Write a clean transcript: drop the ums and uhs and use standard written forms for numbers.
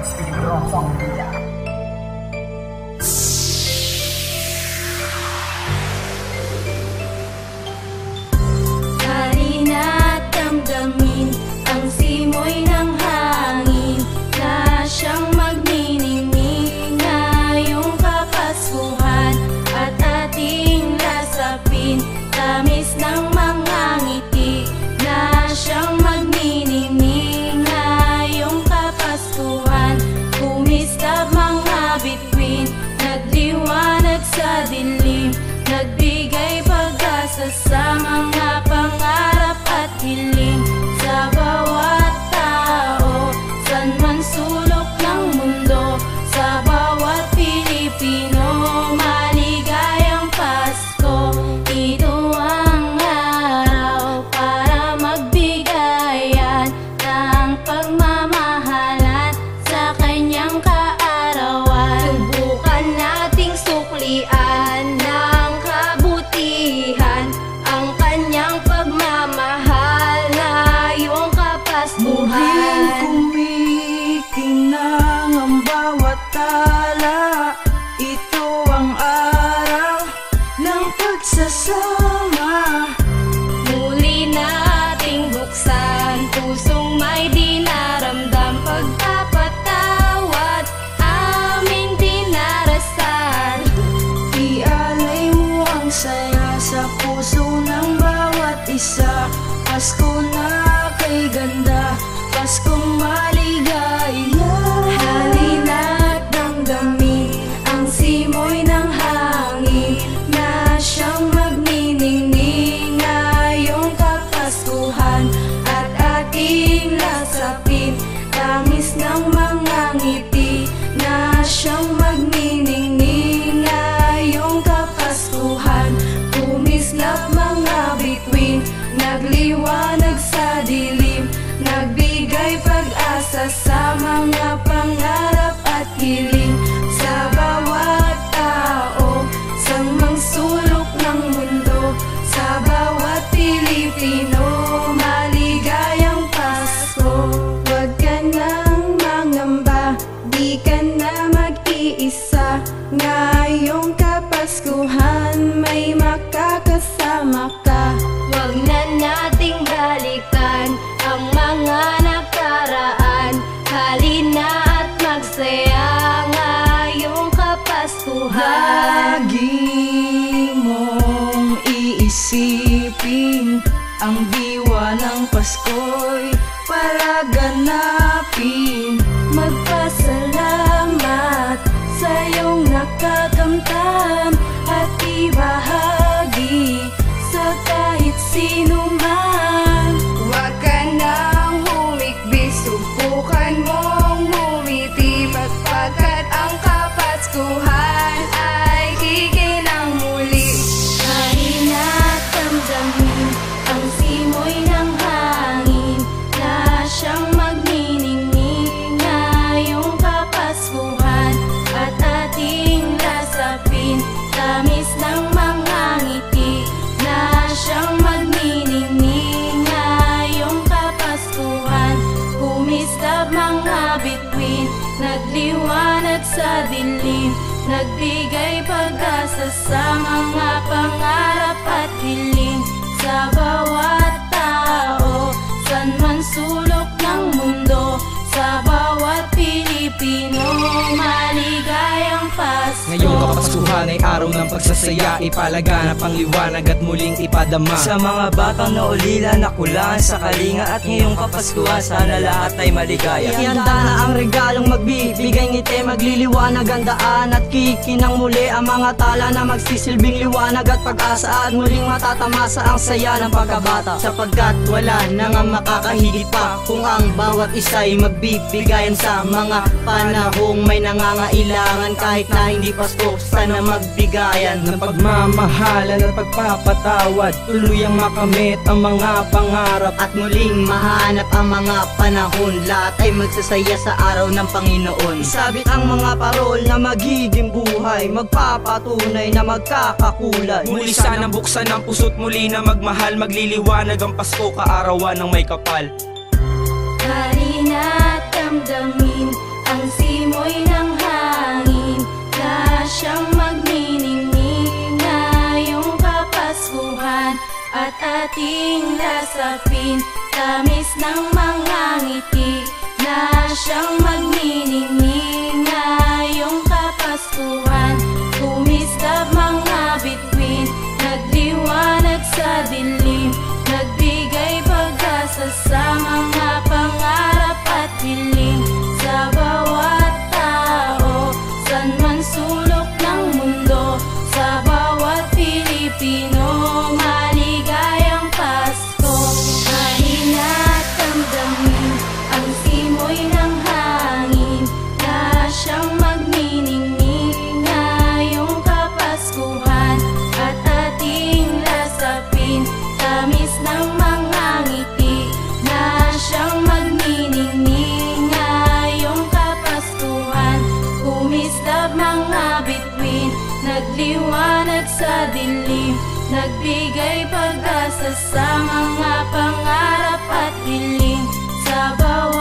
It's peligroso ang vida. Halina't damdamin ang simoy ng hangin na siyang magniningning ngayong Kapaskuhan at ating lasapin. Tamis ng mga ngiti na siyang magniningning ngayong Kapaskuhan. Kumislap mga bituin, nagliwanag sa dilim, nagbigay pag-asa sa mga pangarap at hiling. Sa bawat tao, san man sulok ng mundo, sa bawat Pilipino, maligayang Pasko. Ito ang araw para magbigayan ng pagmamahalan sa kanyang kaarawan. Subukan nating suklian ng kabutihan ang kanyang pagmamahal ngayong Kapaskuhan. Kumikinang ang bawat tala, ito ang araw ng pagsasama. Muli nating buksan pusong may dinaramdam, pagpapatawad aming dinarasal. Ialay mo ang saya sa puso ng bawat isa. Pasko na kay ganda, Paskong maligaya. Halina't damdamin ang simoy ng hangin na siyang magniningning ngayong Kapaskuhan at ating lasapin. Tamis ng mga ngiti na siyang magniningning ngayong Kapaskuhan. Kumislap mga bituin, nagliwanag sa dilim, nagbigay pag-asa sa mga pangarap at hiling. Sa bawat tao, sa mang sulok ng mundo, sa bawat Pilipino, maligayang Pasko. Huwag ka nang mangamba, di ka na mag-iisa. Ngayong Kapaskuhan, may makakasama ka. Huwag na nating balikan ang mga nakaraan. Halina at magsaya ngayong Kapaskuhan. Lagi mong iisipin ang diwa ng Pasko'y palaganapin. Magpasalamat sa iyong nakakamtan at ibahagi sa kahit sino man. Huwag ka nang humikbi, subukan mong humiti, pagpagkat ang Kapaskuhan ay kikinang muli. Halina't damdamin ang simoy ng hangin na siyang magniningning ngayong Kapaskuhan at ating lasapin. Tamis ng mga ngiti na siyang magniningning ngayong Kapaskuhan. Kumislap mga bituin, nagliwanag sa dilim, nagbigay pag-asa sa mga pangarap at hiling. Sa bawat tao, san man sulok ng mundo, sa bawat Pilipino, maligayang Pasko. Ngayong Kapaskuhan ay araw ng pagsasaya, ipalaganap ang liwanag at muling ipadama sa mga batang naulila, nakulaan sa kalinga. At ngayong Kapaskuhan, sana lahat ay maligaya. Ihanda na ang regalong magbibigay ngiti, magliliwanag ang daan at kikinang muli ang mga tala na magsisilbing liwanag at pag-asa, at muling matatamasa ang saya ng pagkabata. Sapagkat wala na nga makakahigit pa kung ang bawat isa'y magbibigayan sa mga panahong may nangangailangan. Kahit na hindi Pasko, sana magbigayan ng pagmamahalan at pagpapatawad, tuluyang makamit ang mga pangarap at muling mahanap ang mga panahon. Lahat ay magsasaya sa araw ng Panginoon. Isabit ang mga parol na magiging buhay, magpapatunay na magkakakulay. Muli sanang buksan ang puso't muli na magmahal, magliliwanag ang Pasko, kaarawan ng may kapal. Halina't damdamin ang simoy ng hangin na siyang magniningning ngayong Kapaskuhan. At ating lasapin, tamis ng mga ngiti na siyang magniningning ngayong Kapaskuhan. Kumislap mga bituin, nagliwanag sa dilim, nagbigay pag-asa sa mga pangarap at hiling. Sa bawat tao, san man sulok ng mundo, sa bawat Pilipino, maligayang Pasko. Mahina't damdamin ang simoy ng hangin na siyang magniningning ngayong Kapaskuhan. At ating lasapin, tamis ng mga ngiti na siyang magniningning ngayong Kapaskuhan. Kumislap mga bituin, nagliwanag sa dilim, nagbigay pag-asa sa mga pangarap at hiling. Sa bawat